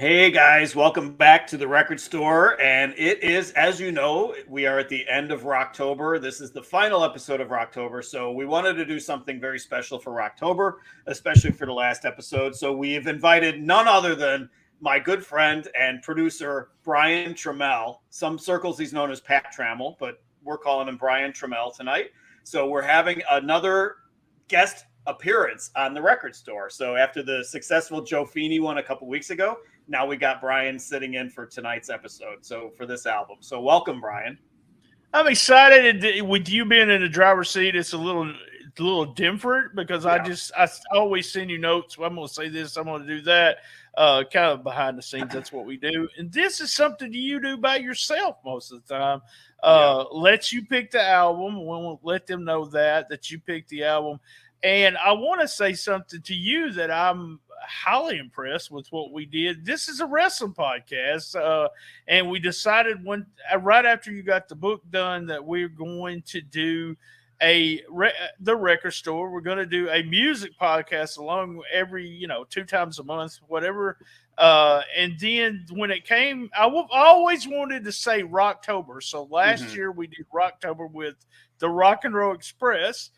Hey guys, welcome back to the Record Store. And it is, as you know, we are at the end of Rocktober. This is the final episode of Rocktober. So we wanted to do something very special for Rocktober, especially for the last episode. So we've invited none other than my good friend and producer, Brian Trammell. Some circles he's known as Pat Trammell, but we're calling him Brian Trammell tonight. So we're having another guest appearance on the Record Store. So after the successful Joe Feeney one a couple weeks ago, now we got Brian sitting in for tonight's episode. So for this album. So welcome, Brian. I'm excited with you being in the driver's seat. It's a little different because I always send you notes. Well, I'm going to say this. I'm going to do that. Kind of behind the scenes. That's what we do. And this is something you do by yourself most of the time. Let you pick the album. We won't let them know that you picked the album. And I want to say something to you that I'm highly impressed with what we did. This is a wrestling podcast, and we decided right after you got the book done that we're going to do the Record Store. We're going to do a music podcast along every 2 times a month, whatever. And then when it came, I always wanted to say Rocktober. So last year we did Rocktober with the Rock and Roll Express.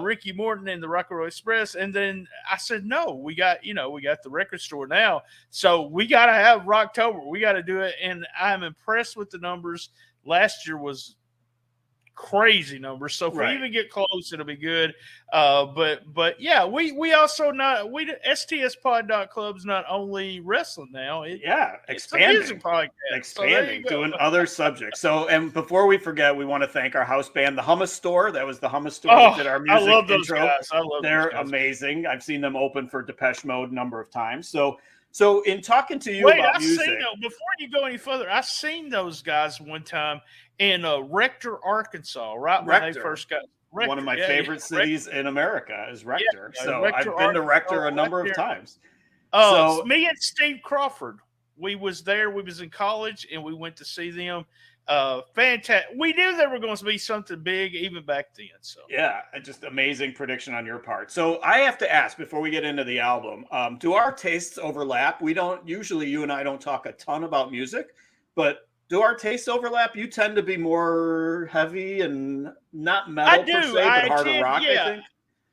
Ricky Morton and the Rock and Roll Express, and then I said, no, we got the Record Store now, so we got to have Rocktober. We got to do it, and I'm impressed with the numbers. Last year was crazy numbers, so if we even get close, it'll be good. But yeah, we also STSpod.club's not only wrestling now, expanding, it's a music podcast, doing other subjects. So, and before we forget, we want to thank our house band, the Hummus Store. That was the Hummus Store that did our music I love intro. Those guys. They're amazing. I've seen them open for Depeche Mode a number of times. So in talking to you about music, before you go any further, I seen those guys one time in Rector, Arkansas, right when they first got. Rector, one of my favorite cities in America is Rector. So I've been to Rector a number of times. So me and Steve Crawford, we was there. We was in college, and we went to see them. Fantastic. We knew there were going to be something big even back then. So yeah, just amazing prediction on your part. So I have to ask before we get into the album, do our tastes overlap? We don't usually, you and I don't talk a ton about music, but do our tastes overlap? You tend to be more heavy and not metal per se, but harder rock, I think.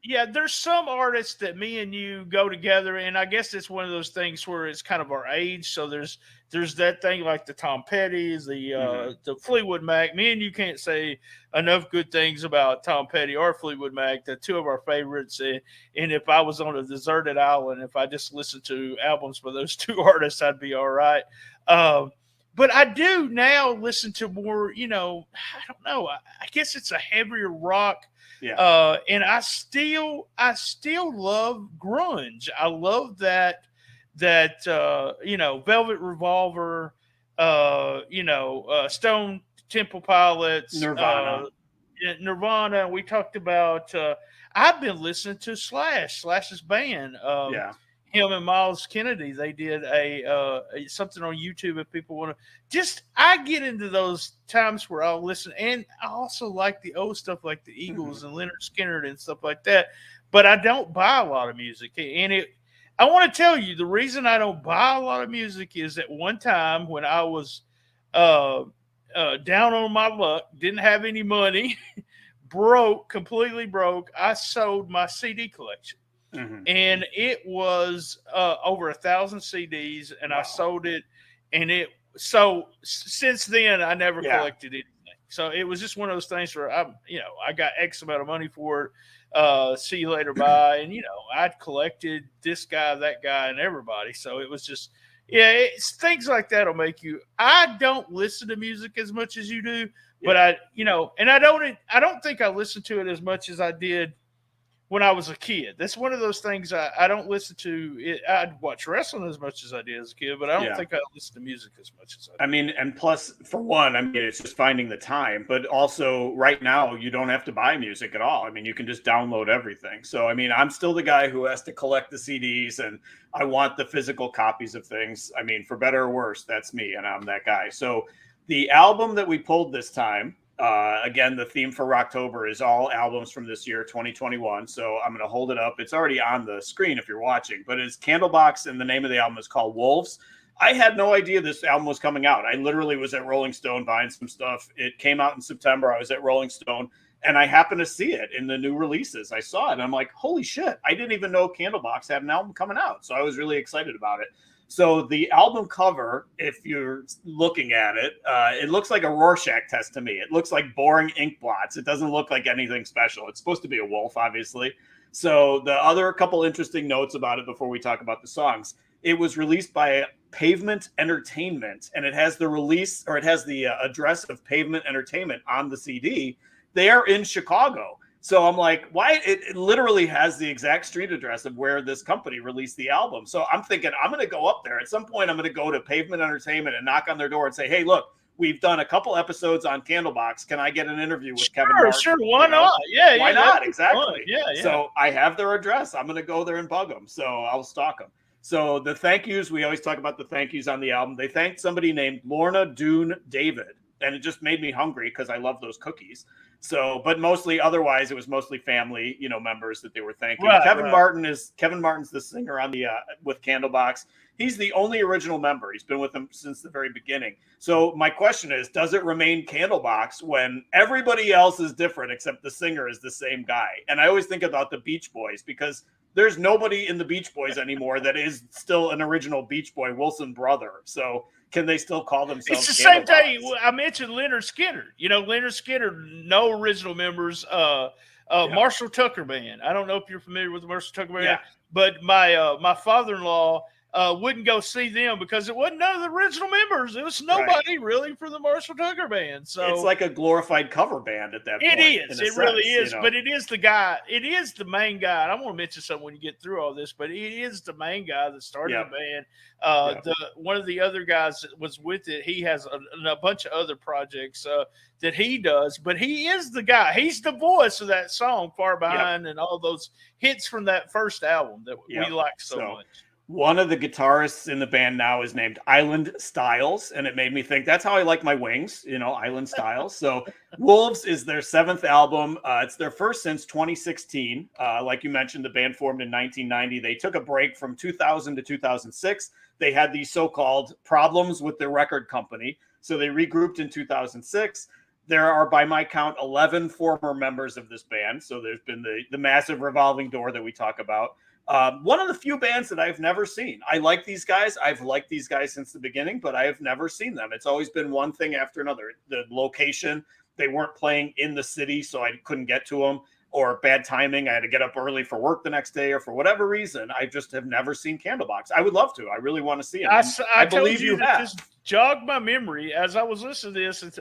Yeah, there's some artists that me and you go together, and I guess it's one of those things where it's kind of our age. So there's that thing like the Tom Petty's, the Fleetwood Mac. Me and you can't say enough good things about Tom Petty or Fleetwood Mac. They're two of our favorites. And if I was on a deserted island, if I just listened to albums by those two artists, I'd be all right. But I do now listen to more, I don't know. I guess it's a heavier rock. Yeah. And I still love grunge. I love that Velvet Revolver, Stone Temple Pilots, Nirvana. We talked about. I've been listening to Slash's band. Him and Miles Kennedy, they did a something on YouTube. If people want to, I get into those times where I'll listen, and I also like the old stuff like the Eagles and Leonard Skinner and stuff like that. But I don't buy a lot of music, and I want to tell you the reason I don't buy a lot of music is that one time when I was down on my luck, didn't have any money, completely broke, I sold my CD collection. And it was over 1,000 CDs, and I sold it. And so since then, I never collected anything. So it was just one of those things where I got X amount of money for it. See you later, bye. And I'd collected this guy, that guy, and everybody. So it was just it's things like that'll make you. I don't listen to music as much as you do, but I don't think I listen to it as much as I did when I was a kid. That's one of those things I don't listen to. I'd watch wrestling as much as I did as a kid, but I don't think I listen to music as much as I do. I mean, and plus, for one, it's just finding the time. But also, right now, you don't have to buy music at all. I mean, you can just download everything. So, I'm still the guy who has to collect the CDs, and I want the physical copies of things. For better or worse, that's me, and I'm that guy. So, the album that we pulled this time, again, the theme for Rocktober is all albums from this year, 2021. So I'm going to hold it up. It's already on the screen if you're watching, but it's Candlebox, and the name of the album is called Wolves. I had no idea this album was coming out. I literally was at Rolling Stone buying some stuff. It came out in September. I was at Rolling Stone, and I happened to see it in the new releases. I saw it, and I'm like, holy shit. I didn't even know Candlebox had an album coming out. So I was really excited about it. So the album cover, if you're looking at it, it looks like a Rorschach test to me. It looks like boring ink blots. It doesn't look like anything special. It's supposed to be a wolf, obviously. So the other couple interesting notes about it before we talk about the songs, it was released by Pavement Entertainment, and it has the release, or it has the address of Pavement Entertainment on the CD. They are in Chicago. So I'm like, why? It literally has the exact street address of where this company released the album. So I'm thinking I'm going to go up there. At some point, I'm going to go to Pavement Entertainment and knock on their door and say, hey, look, we've done a couple episodes on Candlebox. Can I get an interview with Kevin Martin? Sure, why not? Yeah, why not? Exactly. Yeah. So I have their address. I'm going to go there and bug them. So I'll stalk them. So the thank yous, we always talk about the thank yous on the album. They thanked somebody named Lorna Doone David, and it just made me hungry because I love those cookies. So, but mostly otherwise, it was mostly family, members that they were thanking. Right, Kevin Martin's the singer on the with Candlebox. He's the only original member. He's been with them since the very beginning. So my question is, does it remain Candlebox when everybody else is different except the singer is the same guy? And I always think about the Beach Boys because there's nobody in the Beach Boys anymore that is still an original Beach Boy Wilson brother. So can they still call themselves? It's the same thing. I mentioned Leonard Skinner. Leonard Skinner, no original members. Marshall Tucker Band. I don't know if you're familiar with the Marshall Tucker Band, but my father-in-law wouldn't go see them because it wasn't none of the original members. It was nobody really for the Marshall Tucker Band. So it's like a glorified cover band at that point. It is. It really is. But it is the guy. It is the main guy. And I want to mention something when you get through all this, but it is the main guy that started the band. One of the other guys that was with it, he has a bunch of other projects that he does, but he is the guy. He's the voice of that song Far Behind and all those hits from that first album that we like so much. One of the guitarists in the band now is named Island Styles, and it made me think that's how I like my wings, Island Styles. So Wolves is their 7th album. It's their first since 2016. Like you mentioned, the band formed in 1990. They took a break from 2000 to 2006. They had these so-called problems with their record company, so they regrouped in 2006. There are, by my count, 11 former members of this band. So there's been the massive revolving door that we talk about. One of the few bands that I've never seen. I like these guys. I've liked these guys since the beginning, but I have never seen them. It's always been one thing after another. The location, they weren't playing in the city, so I couldn't get to them, or bad timing. I had to get up early for work the next day, or for whatever reason, I just have never seen Candlebox. I would love to. I really want to see them. I believe you have. Just jogged my memory as I was listening to this.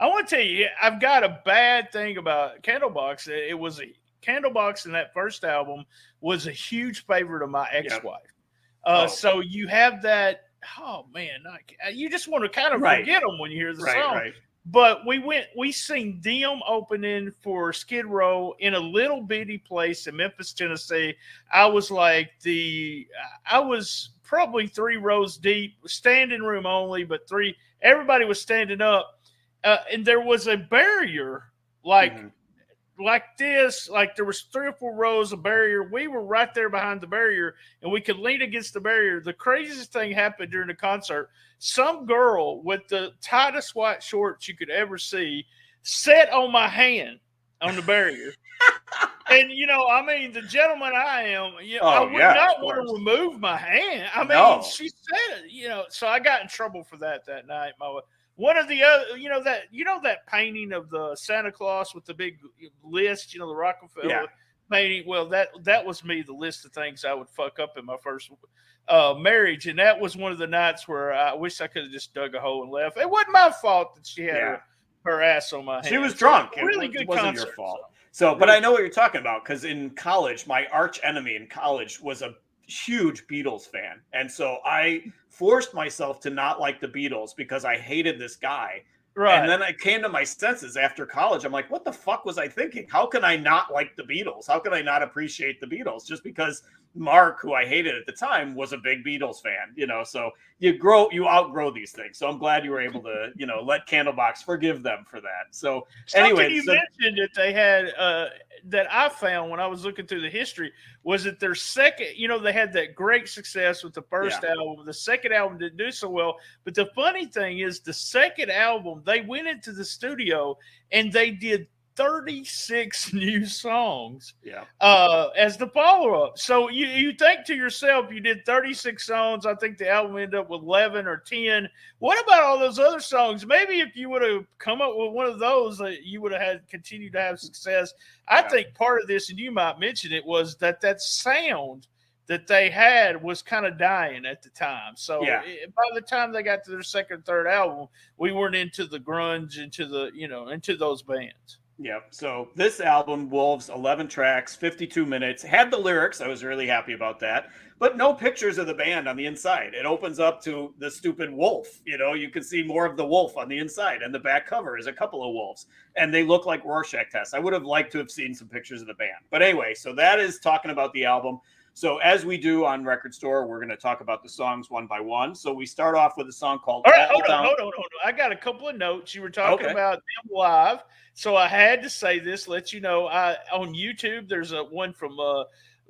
I want to tell you, I've got a bad thing about Candlebox. It was Candlebox in that first album was a huge favorite of my ex-wife. So you have that. Oh man, you just want to kind of forget them when you hear the song. Right. But we seen them opening for Skid Row in a little bitty place in Memphis, Tennessee. I was probably 3 rows deep, standing room only, but everybody was standing up. And there was a barrier like this, like there was 3 or 4 rows of barrier. We were right there behind the barrier, and we could lean against the barrier. The craziest thing happened during the concert. Some girl with the tightest white shorts you could ever see sat on my hand on the barrier. And, the gentleman I am, I would not want to remove my hand. She said it, so I got in trouble for that night. One of the other, that painting of the Santa Claus with the big list, the Rockefeller painting. Well, that was me, the list of things I would fuck up in my first marriage. And that was one of the nights where I wish I could have just dug a hole and left. It wasn't my fault that she had her ass on my hand. She was drunk. So really good concert. It wasn't your fault. So, but I know what you're talking about, because in college, my arch enemy in college was a huge Beatles fan. And so I forced myself to not like the Beatles because I hated this guy. Right. And then I came to my senses after college. I'm like, what the fuck was I thinking? How can I not like the Beatles? How can I not appreciate the Beatles? Just because Mark, who I hated at the time, was a big Beatles fan, so you outgrow these things. So I'm glad you were able to, let Candlebox forgive them for that. So anyway, you mentioned that they had that I found when I was looking through the history was that their second, they had that great success with the first album. The second album didn't do so well. But the funny thing is, the second album, they went into the studio and they did 36 new songs as the follow-up. So you think to yourself, you did 36 songs. I think the album ended up with 11 or 10. What about all those other songs? Maybe if you would have come up with one of those, you would have continued to have success. I think part of this, and you might mention it, was that sound that they had was kind of dying at the time. So by the time they got to their second, third album, we weren't into the grunge, into those bands. Yep. So this album, Wolves, 11 tracks, 52 minutes, had the lyrics. I was really happy about that, but no pictures of the band on the inside. It opens up to the stupid wolf. You can see more of the wolf on the inside, and the back cover is a couple of wolves, and they look like Rorschach tests. I would have liked to have seen some pictures of the band. But anyway, so that is talking about the album. So as we do on Record Store, we're going to talk about the songs one by one. So we start off with a song called... All right, hold on. I got a couple of notes. You were talking about them live. So I had to say this, let you know, on YouTube, there's one from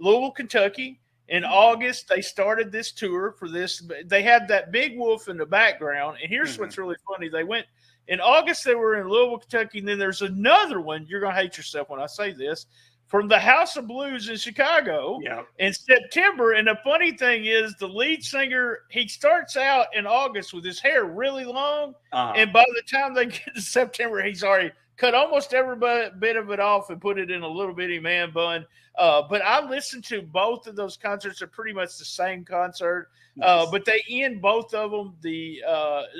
Louisville, Kentucky. In August, they started this tour for this. They had that big wolf in the background. And here's what's really funny. They went... In August, they were in Louisville, Kentucky. And then there's another one. You're going to hate yourself when I say this. From the House of Blues in Chicago in September. And the funny thing is, the lead singer, he starts out in August with his hair really long. And by the time they get to September, he's already cut almost every bit of it off and put it in a little bitty man bun. But I listened to both of those concerts. Are pretty much the same concert. Nice. But they end both of them. They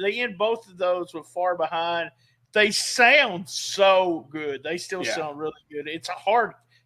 end both of those with Far Behind. They sound so good. They still sound really good.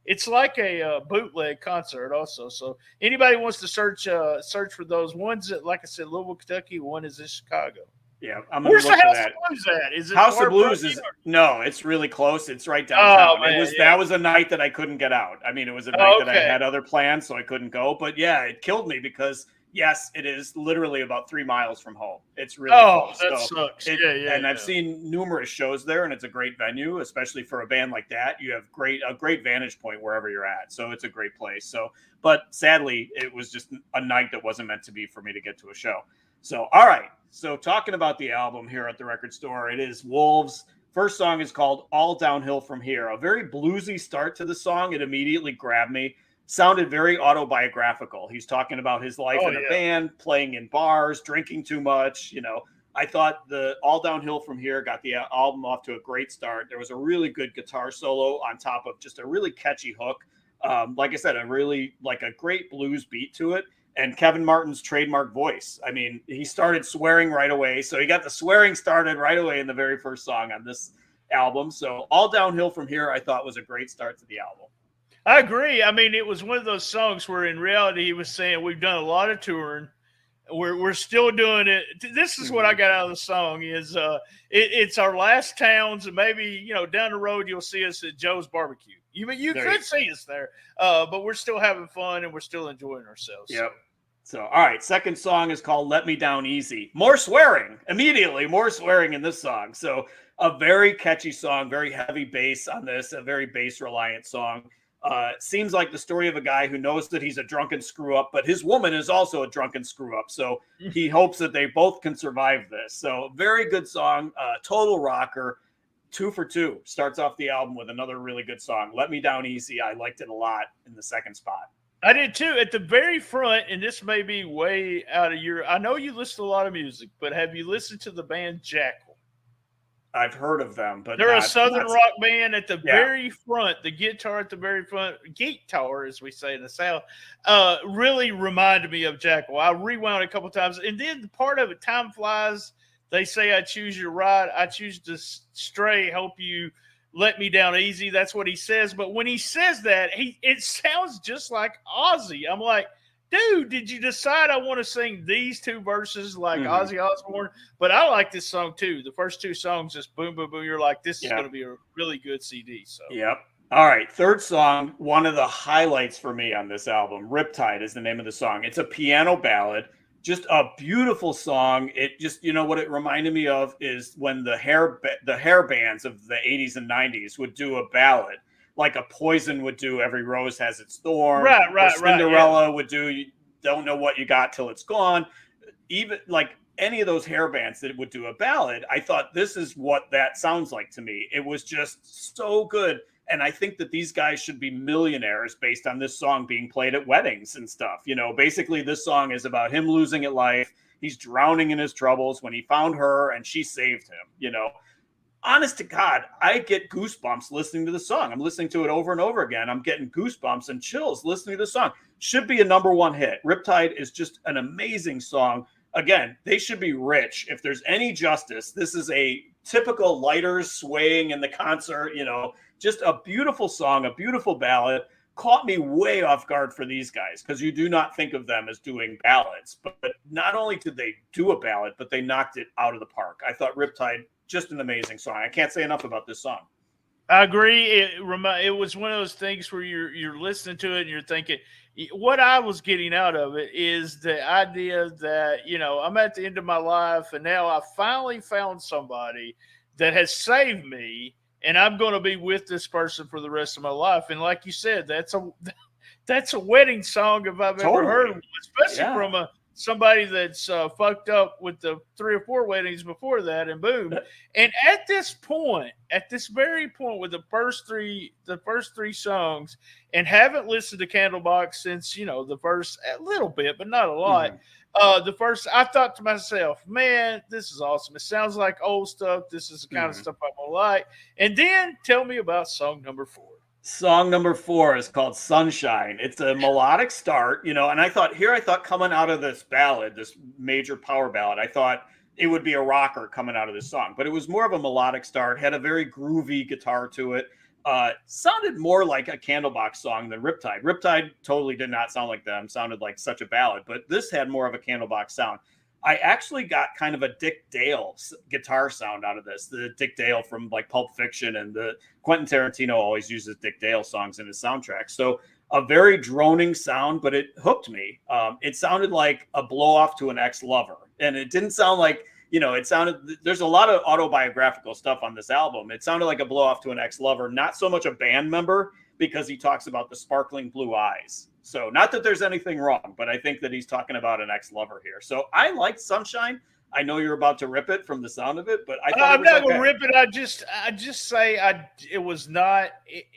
It's like a bootleg concert also. So anybody wants to search for those ones that, like I said, Louisville, Kentucky, one is in Chicago. Yeah, I'm Where's the House of Blues at? Is it House of Blues? No, it's really close. It's right downtown. Oh, man, that was a night that I couldn't get out. I mean, it was a night that I had other plans, so I couldn't go. But yeah, it killed me because yes, it is literally about 3 miles from home. It's really close. That sucks. And I've seen numerous shows there, and it's a great venue, especially for a band like that. You have a great vantage point wherever you're at, so it's a great place. So, but sadly, it was just a night that wasn't meant to be for me to get to a show. So, all right. So, talking about the album here at the Record Store, it is Wolves. First song is called All Downhill From Here. A very bluesy start to the song. It immediately grabbed me. Sounded very autobiographical. He's talking about his life in a band, playing in bars, drinking too much. I thought the All Downhill From Here got the album off to a great start. There was a really good guitar solo on top of just a really catchy hook. Like I said, a great blues beat to it. And Kevin Martin's trademark voice. I mean, he started swearing right away. So he got the swearing started right away in the very first song on this album. So All Downhill From Here, I thought was a great start to the album. I agree. I mean, it was one of those songs where in reality he was saying, we've done a lot of touring. We're still doing it. This is what I got out of the song is it's our last towns, and maybe, down the road you'll see us at Joe's Barbecue. You could see us there, but we're still having fun and we're still enjoying ourselves. Yep. So, all right. Second song is called Let Me Down Easy. More swearing. Immediately, more swearing in this song. So a very catchy song, very heavy bass on this, a very bass-reliant song. Seems like the story of a guy who knows that he's a drunken screw-up, but his woman is also a drunken screw-up. So he hopes that they both can survive this. So very good song, total rocker. 2 for 2. Starts off the album with another really good song. Let Me Down Easy. I liked it a lot in the second spot. I did too. At the very front, and this may be way out of I know you listen to a lot of music, but have you listened to the band Jackal? I've heard of them, but they're a southern rock band. At the very front, the guitar at the very front, guitar, as we say in the South, really reminded me of Jackal. I rewound a couple times, and then the part of it, time flies. They say, I choose your ride. I choose to stray. Hope you let me down easy. That's what he says. But when he says that, it sounds just like Ozzy. I'm like, dude, did you decide I want to sing these two verses like Ozzy Osbourne? But I like this song too. The first two songs, just boom, boom, boom. You're like, this is going to be a really good CD. So. Yep. All right. Third song, one of the highlights for me on this album, Riptide is the name of the song. It's a piano ballad. Just a beautiful song. It just, what it reminded me of is when the hair bands of the 80s and 90s would do a ballad. like a Poison would do Every Rose Has Its Thorn. Right. Cinderella would do You Don't Know What You Got Till It's Gone. Even like any of those hair bands that would do a ballad, I thought this is what that sounds like to me. It was just so good. And I think that these guys should be millionaires based on this song being played at weddings and stuff. You know, basically this song is about him losing at life. He's drowning in his troubles when he found her and she saved him, you know. Honest to God, I get goosebumps listening to the song. I'm listening to it over and over again. I'm getting goosebumps and chills listening to the song. Should be a #1 hit. Riptide is just an amazing song. Again, they should be rich. If there's any justice, this is a typical lighters swaying in the concert, you know, just a beautiful song, a beautiful ballad. Caught me way off guard for these guys because you do not think of them as doing ballads. But not only did they do a ballad, but they knocked it out of the park. I thought Riptide, just an amazing song. I can't say enough about this song. I agree. It was one of those things where you're listening to it and you're thinking, what I was getting out of it is the idea that, you know, I'm at the end of my life and now I finally found somebody that has saved me and I'm going to be with this person for the rest of my life. And like you said, that's a wedding song if I've ever heard one, especially from somebody that's fucked up with the 3 or 4 weddings before that, and boom. And at this very point with the first three songs, and haven't listened to Candlebox since, you know, the first a little bit, but not a lot. The first, I thought to myself, man, this is awesome. It sounds like old stuff. This is the kind of stuff I'm gonna like. And then tell me about song number 4. Song number 4 is called Sunshine. It's a melodic start, you know, and I thought coming out of this ballad, this major power ballad, I thought it would be a rocker coming out of this song, but it was more of a melodic start, had a very groovy guitar to it. Sounded more like a Candlebox song than Riptide. Riptide totally did not sound like them, sounded like such a ballad, but this had more of a Candlebox sound. I actually got kind of a Dick Dale guitar sound out of this. The Dick Dale from like Pulp Fiction, and the Quentin Tarantino always uses Dick Dale songs in his soundtrack. So a very droning sound, but it hooked me. It sounded like a blow off to an ex-lover. And it didn't sound like, you know, there's a lot of autobiographical stuff on this album. It sounded like a blow off to an ex-lover, not so much a band member, because he talks about the sparkling blue eyes. So not that there's anything wrong, but I think that he's talking about an ex-lover here. So I liked Sunshine. I know you're about to rip it from the sound of it, but I'm not going to rip it. I just say it was not,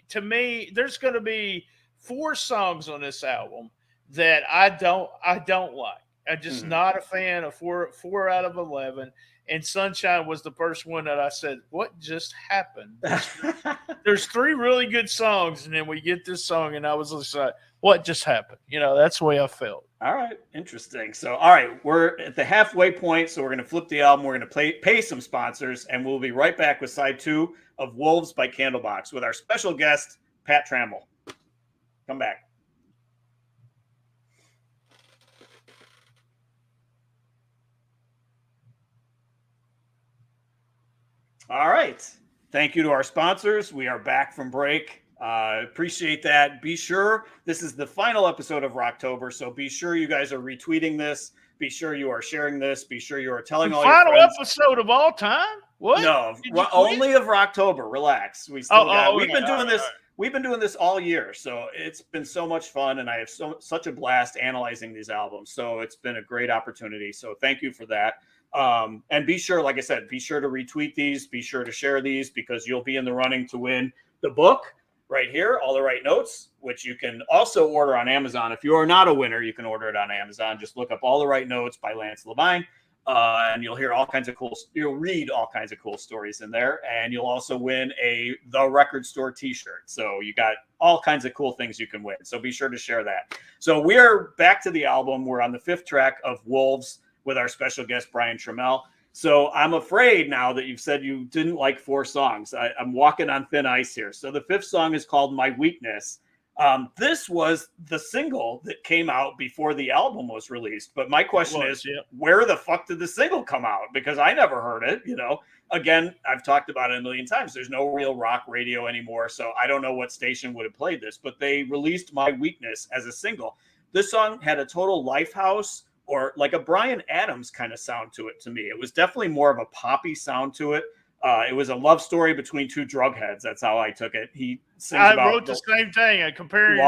to me, there's going to be 4 songs on this album that I don't like. I'm just not a fan of 4 out of 11. And Sunshine was the first one that I said, what just happened? There's 3 really good songs, and then we get this song, and I was just like, what just happened? You know, that's the way I felt. All right. Interesting. So, all right, we're at the halfway point, so we're going to flip the album. We're going to pay some sponsors, and we'll be right back with side 2 of Wolves by Candlebox with our special guest, Pat Trammell. Come back. All right. Thank you to our sponsors. We are back from break. Appreciate that. Be sure this is the final episode of Rocktober, so be sure you guys are retweeting this. Be sure you are sharing this. Be sure you are telling all your friends. Final episode of all time? What? No, only of Rocktober. Relax. We've been doing this. We've been doing this all year, so it's been so much fun, and I have such a blast analyzing these albums. So it's been a great opportunity. So thank you for that. And be sure, like I said, be sure to retweet these. Be sure to share these, because you'll be in the running to win the book right here, All the Right Notes, which you can also order on Amazon. If you are not a winner, you can order it on Amazon. Just look up All the Right Notes by Lance Levine, and you'll read all kinds of cool stories in there. And you'll also win The Record Store t-shirt. So you got all kinds of cool things you can win. So be sure to share that. So we are back to the album. We're on the 5th track of Wolves with our special guest, Brian Trammell. So I'm afraid now that you've said you didn't like 4 songs. I'm walking on thin ice here. So the 5th song is called My Weakness. This was the single that came out before the album was released. But my question is, where the fuck did the single come out? Because I never heard it, you know. Again, I've talked about it a million times. There's no real rock radio anymore, so I don't know what station would have played this. But they released My Weakness as a single. This song had a total Lifehouse or like a Bryan Adams kind of sound to it to me. It was definitely more of a poppy sound to it. It was a love story between two drug heads. That's how I took it. He sings I about wrote the same thing, comparing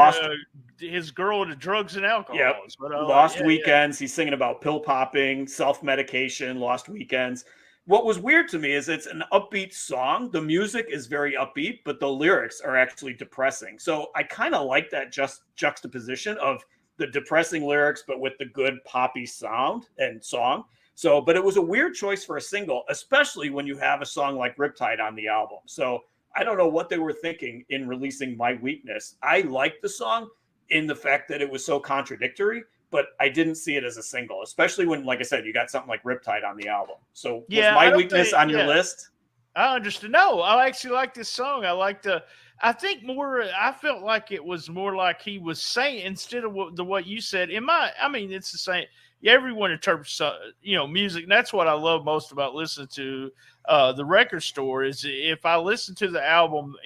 his girl to drugs and alcohol. Yep. Lost weekends. He's singing about pill popping, self-medication, lost weekends. What was weird to me is it's an upbeat song. The music is very upbeat, but the lyrics are actually depressing. So I kind of like that juxtaposition of the depressing lyrics, but with the good poppy sound and song. So, but it was a weird choice for a single, especially when you have a song like Riptide on the album. So I don't know what they were thinking in releasing My Weakness. I liked the song in the fact that it was so contradictory, but I didn't see it as a single, especially when, like I said, you got something like Riptide on the album. So was My Weakness on your list? I understand. No, I actually like this song. I felt like it was more like he was saying, instead of what you said. It's the same. Everyone interprets, music. And that's what I love most about listening to the Record Store is if I listen to the album,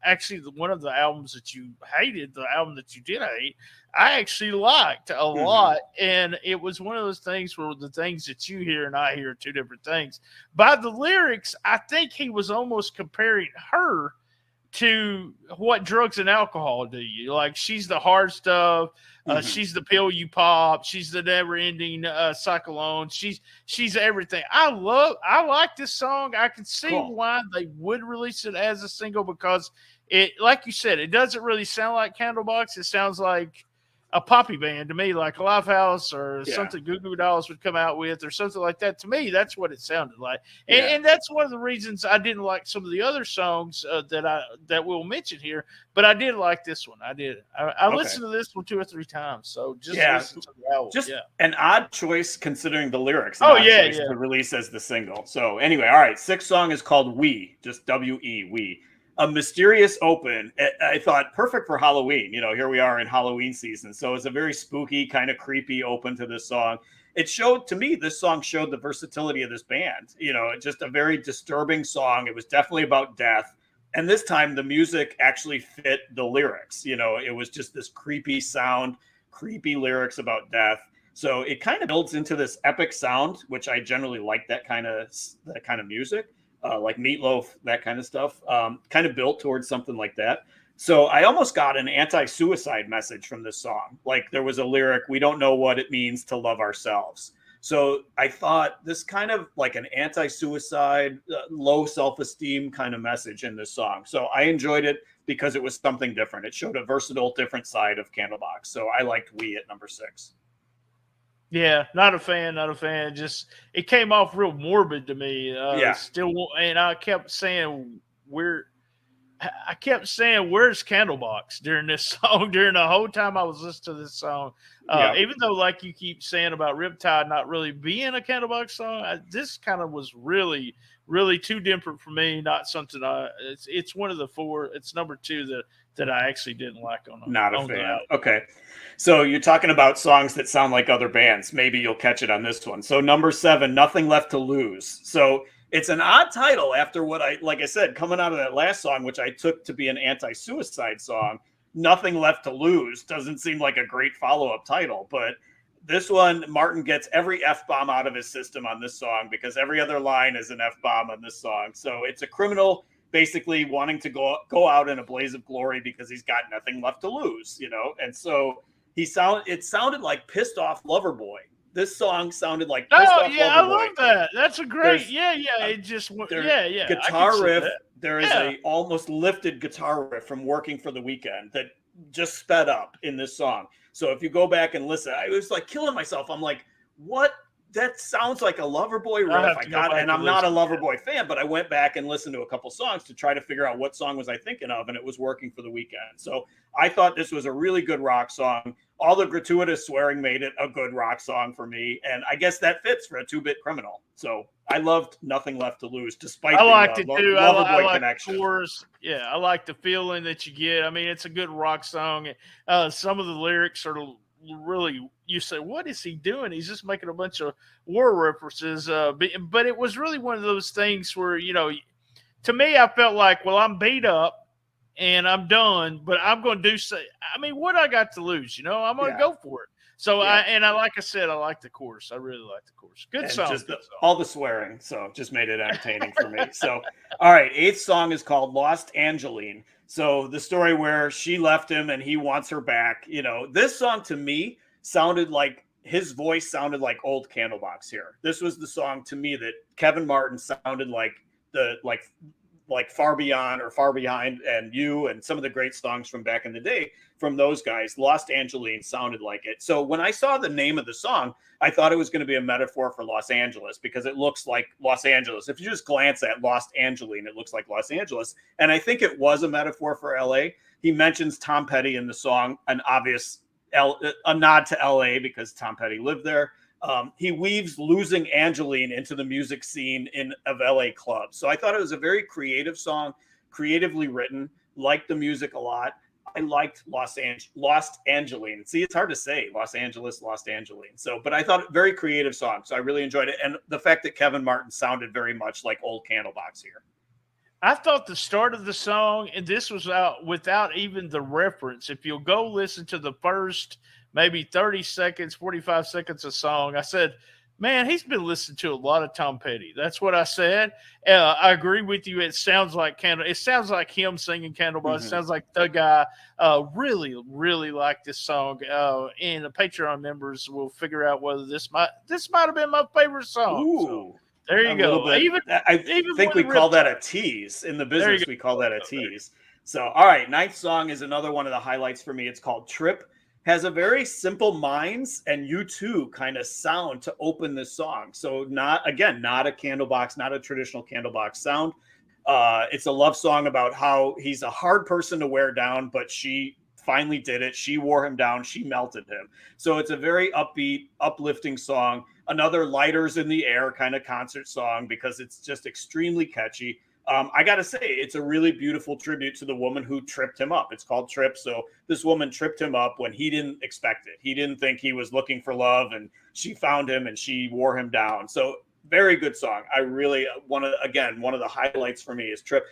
actually one of the albums that you hated, the album that you did hate, I actually liked a lot. And it was one of those things where the things that you hear and I hear are two different things. By the lyrics, I think he was almost comparing her to what drugs and alcohol do you. Like, she's the hard stuff. She's the pill you pop. She's the never ending cyclone. She's everything. I like this song. I can see why they would release it as a single, because it, like you said, it doesn't really sound like Candlebox. It sounds like a poppy band to me, like Lifehouse or something Goo Goo Dolls would come out with or something like that. To me, that's what it sounded like. And that's one of the reasons I didn't like some of the other songs that we'll mention here, but I did like this one. I did. I listened to this one 2 or 3 times. So just listen to the album. An odd choice considering the lyrics. To release as the single. So anyway, all right. 6th song is called We, just W-E, We. A mysterious open. I thought perfect for Halloween. Here we are in Halloween season. So it's a very spooky, kind of creepy open to this song. This song showed the versatility of this band. Just a very disturbing song. It was definitely about death. And this time the music actually fit the lyrics. It was just this creepy sound, creepy lyrics about death. So it kind of builds into this epic sound, which I generally like that kind of music. Like Meatloaf, that kind of stuff, kind of built towards something like that. So I almost got an anti-suicide message from this song. Like, there was a lyric, we don't know what it means to love ourselves. So I thought this kind of like an anti-suicide, low self-esteem kind of message in this song. So I enjoyed it because it was something different. It showed a versatile, different side of Candlebox. So I liked We at number 6. Yeah, not a fan. Just, it came off real morbid to me. Still, and I kept saying, where's Candlebox during this song, during the whole time I was listening to this song. Even though, like you keep saying about Riptide not really being a Candlebox song, this kind of was really, really too different for me. Not something it's one of the 4. It's number 2 that I actually didn't like on. Not a fan. Okay. So you're talking about songs that sound like other bands. Maybe you'll catch it on this one. So number 7, Nothing Left to Lose. So it's an odd title after what like I said, coming out of that last song, which I took to be an anti-suicide song. Nothing Left to Lose doesn't seem like a great follow-up title, but this one, Martin gets every F-bomb out of his system on this song because every other line is an F-bomb on this song. So it's a criminal basically wanting to go out in a blaze of glory because he's got nothing left to lose, and so it sounded like Pissed Off Lover Boy. This song sounded like Pissed Off Lover Boy. I love that. That's a great, it just, guitar riff. There is a almost lifted guitar riff from Working for the Weekend that just sped up in this song. So if you go back and listen, I was like killing myself. I'm like, what? That sounds like a Loverboy riff. I'm not a Loverboy fan, but I went back and listened to a couple songs to try to figure out what song was I thinking of, and it was Working for the Weekend. So I thought this was a really good rock song. All the gratuitous swearing made it a good rock song for me, and I guess that fits for a 2-bit criminal. So I loved Nothing Left to Lose, despite I liked it too. Loverboy I connection. The chorus. Yeah, I like the feeling that you get. I mean, it's a good rock song. Some of the lyrics are really, you say, what is he doing? He's just making a bunch of war references. But it was really one of those things where, to me, I felt like, well, I'm beat up and I'm done, but I'm going to do so. I mean, what I got to lose, I'm going to go for it. So like I said, I like the chorus. I really like the chorus. Good song. Just all the swearing, so just made it entertaining for me. So, all right, 8th song is called "Lost Angeline." So the story where she left him and he wants her back. This song to me sounded like his voice sounded like old Candlebox here. This was the song to me that Kevin Martin sounded like Far Beyond or Far Behind and You and some of the great songs from back in the day from those guys. Lost Angeline sounded like it. So when I saw the name of the song, I thought it was going to be a metaphor for Los Angeles because it looks like Los Angeles. If you just glance at Lost Angeline, it looks like Los Angeles. And I think it was a metaphor for LA. He mentions Tom Petty in the song, an obvious a nod to LA because Tom Petty lived there. He weaves losing Angeline into the music scene of LA clubs. So I thought it was a very creative song, creatively written, liked the music a lot. I liked Lost Angeline. See, it's hard to say Los Angeles, Lost Angeline. So, but I thought very creative song. So I really enjoyed it. And the fact that Kevin Martin sounded very much like old Candlebox here. I thought the start of the song, and this was out without even the reference. If you'll go listen to the first maybe 30 seconds, 45 seconds of song, I said, man, he's been listening to a lot of Tom Petty. That's what I said. I agree with you. It sounds like it sounds like him singing Candlebox. Mm-hmm. It sounds like the guy. Really, really like this song. And the Patreon members will figure out whether this might have been my favorite song. Ooh. So, there you go. I think we call that a tease in the business. We call that a tease. So, all right. 9th song is another one of the highlights for me. It's called Trip. Has a very Simple Minds and U2 kind of sound to open this song. So not a Candlebox, not a traditional Candlebox sound. It's a love song about how he's a hard person to wear down, but she finally did it. She wore him down. She melted him. So it's a very upbeat, uplifting song. Another lighters in the air kind of concert song because it's just extremely catchy. I got to say, it's a really beautiful tribute to the woman who tripped him up. It's called Trip. So this woman tripped him up when he didn't expect it. He didn't think he was looking for love, and she found him and she wore him down. So very good song. I really one of the highlights for me is Trip.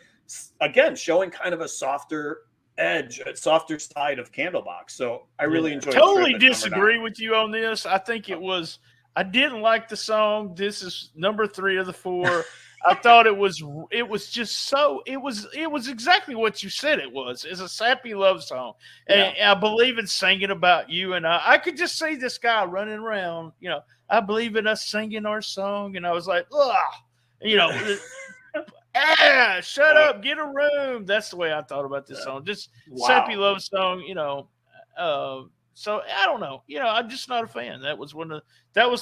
Again, showing kind of a softer edge, a softer side of Candlebox. So I really enjoyed it. Totally disagree with you on this. I think I didn't like the song. This is number 3 of the 4. I thought it was exactly what you said it was. It's a sappy love song. And I believe in singing about you. And I could just see this guy running around, I believe in us singing our song. And I was like, shut up, get a room. That's the way I thought about this song. Just sappy love song, so I don't know. I'm just not a fan. That was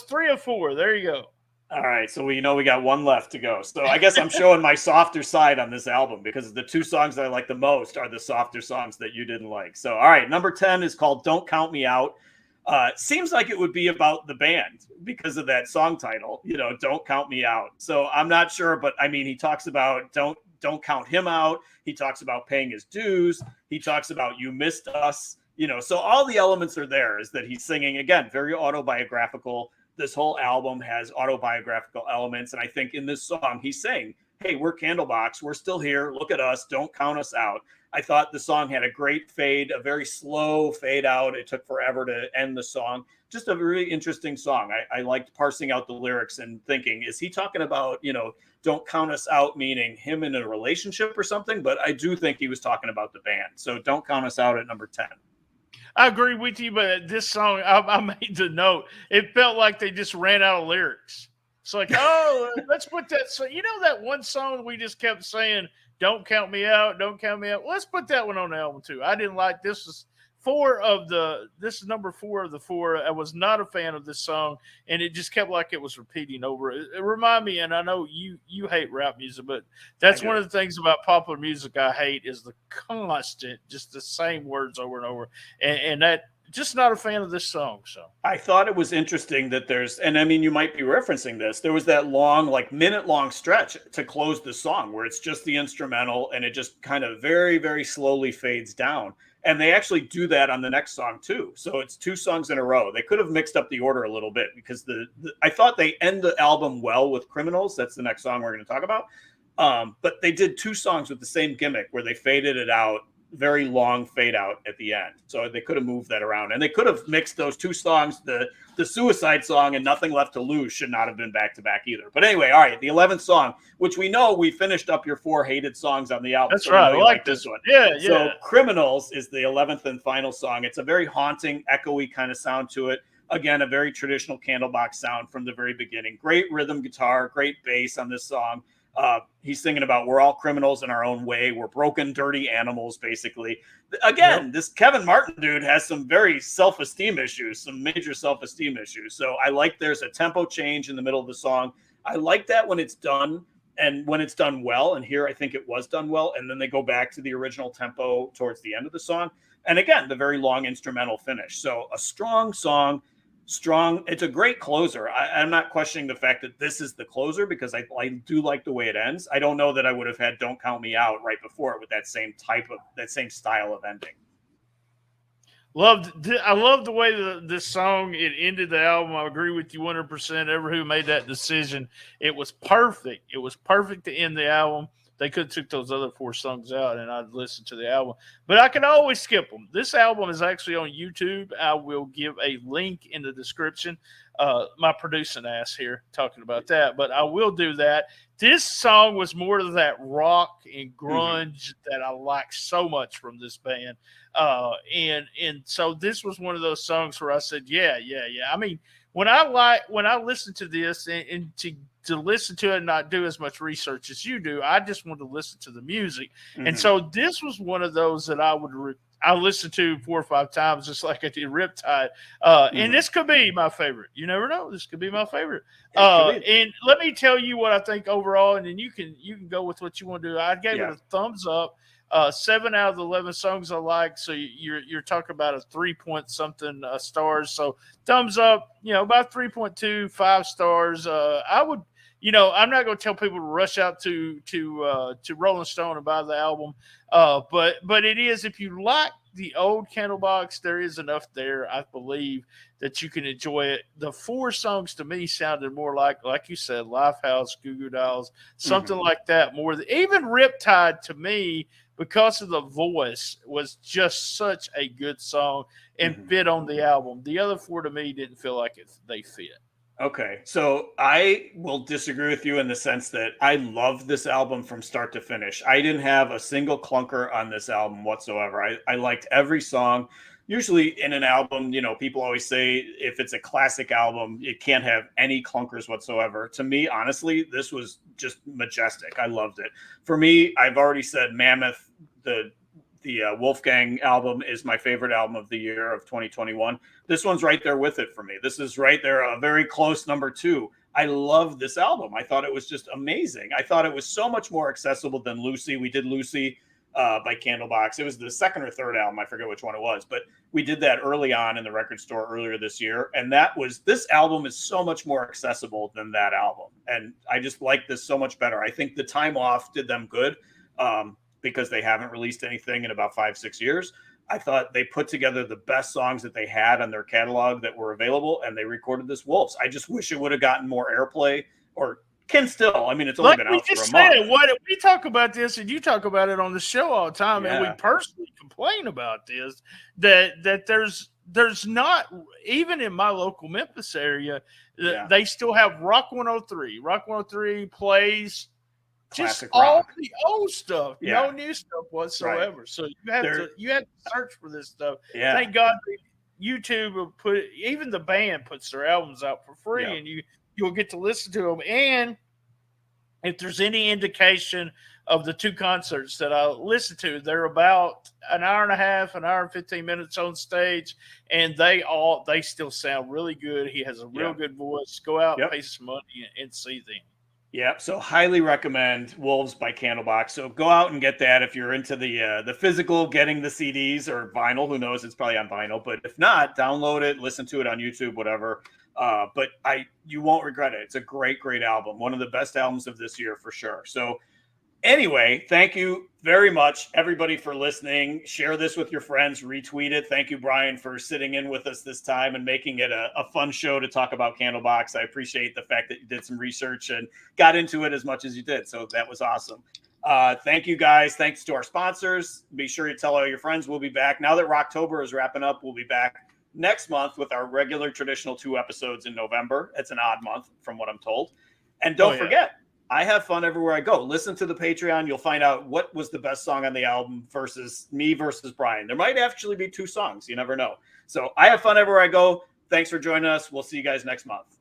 3 of 4. There you go. All right, so we got one left to go. So I guess I'm showing my softer side on this album because the 2 songs that I like the most are the softer songs that you didn't like. So, all right, number 10 is called Don't Count Me Out. Seems like it would be about the band because of that song title, Don't Count Me Out. So I'm not sure, but I mean, he talks about don't count him out. He talks about paying his dues. He talks about you missed us, so all the elements are there. Is that he's singing, again, very autobiographical. This whole album has autobiographical elements. And I think in this song, he's saying, hey, we're Candlebox. We're still here. Look at us. Don't count us out. I thought the song had a great fade, a very slow fade out. It took forever to end the song. Just a really interesting song. I liked parsing out the lyrics and thinking, is he talking about, don't count us out, meaning him in a relationship or something? But I do think he was talking about the band. So don't count us out at number 10. I agree with you, but this song, I made the note. It felt like they just ran out of lyrics. It's like, let's put that. So that one song we just kept saying, "Don't count me out, don't count me out." Let's put that one on the album too. I didn't like this. This is number 4 of the 4. I was not a fan of this song, and it just kept like it was repeating over. It reminded me, and I know you hate rap music, but that's one of the things about popular music I hate is the constant, just the same words over and over, and that just not a fan of this song. So I thought it was interesting that and I mean, you might be referencing this. There was that long, minute-long stretch to close the song where it's just the instrumental, and it just kind of very, very slowly fades down. And they actually do that on the next song too. So it's 2 songs in a row. They could have mixed up the order a little bit because I thought they end the album well with Criminals. That's the next song we're going to talk about. But they did 2 songs with the same gimmick where they faded it out very long fade out at the end. So they could have moved that around, and they could have mixed those two songs. The Suicide song and Nothing Left to Lose should not have been back to back either. But anyway, all right, the 11th song, which we know we finished up your 4 hated songs on the album. That's right. I like this one. Yeah. So Criminals is the 11th and final song. It's a very haunting, echoey kind of sound to it. Again, a very traditional Candlebox sound from the very beginning. Great rhythm guitar, great bass on this song. He's singing about we're all criminals in our own way. We're broken, dirty animals, basically. Again, this Kevin Martin dude has some very self-esteem issues, some major self-esteem issues. So I like there's a tempo change in the middle of the song. I like that when it's done and when it's done well. And here I think it was done well. And then they go back to the original tempo towards the end of the song. And again, the very long instrumental finish. So a strong song. Strong. It's a great closer. I'm not questioning the fact that this is the closer because I do like the way it ends. I don't know that I would have had Don't Count Me Out right before it with that same style of ending. I love the way this song, it ended the album. I agree with you 100%. Ever who made that decision, it was perfect. It was perfect to end the album. They could have took those other 4 songs out and I'd listen to the album. But I can always skip them. This album is actually on YouTube. I will give a link in the description. My producing ass here talking about that. But I will do that. This song was more of that rock and grunge that I like so much from this band. And so this was one of those songs where I said, yeah. I mean, when I listen to this and to listen to it and not do as much research as you do, I just want to listen to the music. And so this was one of those that I listened to 4 or 5 times, just like I did Riptide. And this could be my favorite. You never know. This could be my favorite. And let me tell you what I think overall, and then you can go with what you want to do. I gave it a thumbs up. 7 out of the 11 songs I like. So you're talking about a 3 something stars. So thumbs up, about 3.2, 5 stars. I would, I'm not going to tell people to rush out to Rolling Stone and buy the album. But it is, if you like the old Candlebox, there is enough there, I believe, that you can enjoy it. The 4 songs to me sounded more like you said, Lifehouse, Goo Goo Dolls, something like that. Even Riptide to me, because of the voice, was just such a good song and fit on the album. The other 4 to me didn't feel like they fit. Okay, so I will disagree with you in the sense that I love this album from start to finish. I didn't have a single clunker on this album whatsoever. I liked every song. Usually in an album, people always say if it's a classic album, it can't have any clunkers whatsoever. To me, honestly, this was just majestic. I loved it. For me, I've already said Mammoth, the Wolfgang album is my favorite album of the year of 2021. This one's right there with it for me. This is right there, a very close number 2. I love this album. I thought it was just amazing. I thought it was so much more accessible than Lucy. We did Lucy by Candlebox. It was the 2nd or 3rd album. I forget which one it was, but we did that early on in the record store earlier this year. And this album is so much more accessible than that album. And I just like this so much better. I think the time off did them good. Because they haven't released anything in about 5-6 years. I thought they put together the best songs that they had on their catalog that were available, and they recorded this Wolves. I just wish it would have gotten more airplay, or can still. I mean, it's only been out for a month. What we talk about this, and you talk about it on the show all the time, and we personally complain about this, that there's not, even in my local Memphis area, they still have Rock 103. Rock 103 plays classic just all rock. The old stuff, no new stuff whatsoever. Right. So you have to search for this stuff. Thank God YouTube will even the band puts their albums out for free, and you'll get to listen to them. And if there's any indication of the 2 concerts that I listened to, they're about an hour and a half, an hour and 15 minutes on stage, and they still sound really good. He has a real good voice. Go out, pay some money, and see them. Yeah, so highly recommend Wolves by Candlebox. So go out and get that if you're into the physical, getting the CDs or vinyl. Who knows? It's probably on vinyl. But if not, download it, listen to it on YouTube, whatever. But you won't regret it. It's a great, great album. One of the best albums of this year for sure. So anyway, thank you very much, everybody, for listening. Share this with your friends. Retweet it. Thank you, Brian, for sitting in with us this time and making it a fun show to talk about Candlebox. I appreciate the fact that you did some research and got into it as much as you did. So that was awesome. Thank you guys. Thanks to our sponsors. Be sure to tell all your friends. We'll be back now that Rocktober is wrapping up. We'll be back next month with our regular traditional 2 episodes in November. It's an odd month from what I'm told. And don't forget, I have fun everywhere I go. Listen to the Patreon. You'll find out what was the best song on the album versus me versus Brian. There might actually be 2 songs. You never know. So I have fun everywhere I go. Thanks for joining us. We'll see you guys next month.